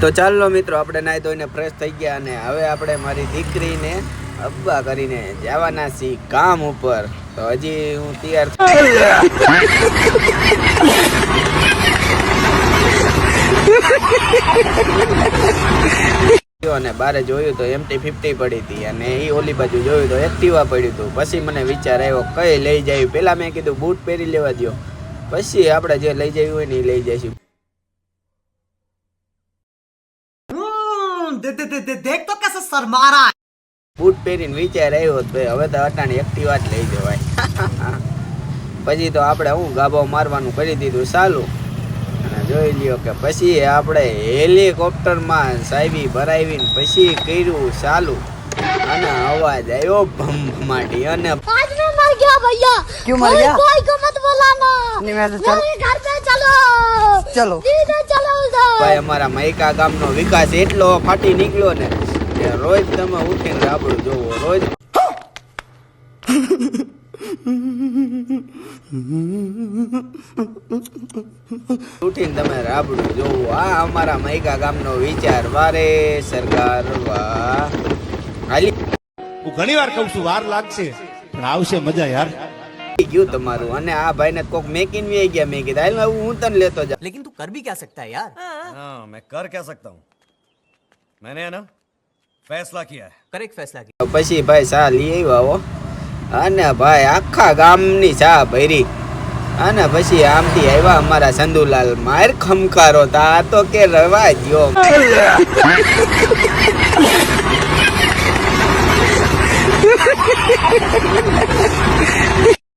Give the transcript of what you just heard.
તો ચાલો મિત્રો, આપણે નાઈ ધોઈને ફ્રેશ થઈ ગયા અને હવે આપણે મારી દીકરીને અબ્બા કરીને જવાના છીએ કામ ઉપર. તો હજી હું તૈયાર અને બારે જોયું તો MT-50 પડી હતી અને એ ઓલી બાજુ જોયું તો એક્ટિવા પડ્યું હતું. પછી મને વિચાર આવ્યો કઈ લઈ જાય. પેલા મેં કીધું બૂટ પહેરી લેવા દો, પછી આપણે જે લઈ જવું હોય ને એ લઈ જઈશું. देख तो कैसे शर्मा रहा है. બૂટ પહેરીને વિચાર આવ્યો ભાઈ હવે તો અટાણી એક્ટિવા જ લઈ જવાય. પછી તો આપણે હું ગાબો મારવાનું કરી દીધું ચાલુ. અને જોઈ લ્યો કે પછી આપણે હેલિકોપ્ટરમાં સાહેબી ભરાવીને પછી કર્યું ચાલુ અને અવાજ આવ્યો ભમભમાટી અને आज मैं मर गया भैया. क्यों मर गया? कोई को मत बुलाना. नहीं मैं तो चलो मेरे घर पे चलो. चलो सीधे चलो उधर. ભાઈ અમારા મૈકા ગામનો વિકાસ એટલો ફાટી નીકળ્યો ને કે રોજ તમે ઉઠીને રાબડું જોવો. રોજ ઉઠીને તમે રાબડું જોવો. આ અમારા મૈકા ગામનો વિચાર. વારે સરકાર વાહ. હાલી હું ઘણી વાર કહું છું વાર લાગશે પણ આવશે મજા યાર. ગયું તમારું. અને આ ભાઈને કોક મેકીને વી ગયા. મેં કીધા હાલ હું તને લેતો જા. लेकिन तू कर भी क्या सकता है यार. हाँ मैं कर क्या सकता हूँ. मैंने है ना फैसला किया है. करेक्ट फैसला किया. પછી ભાઈ ચા લઈ આવ્યા હો. અને ભાઈ આખા ગામની ચા ભરી. અને પછી આમથી આવ્યા અમારા સંધુલાલ. માર ખમકારો તા તો કે રવા દ્યો.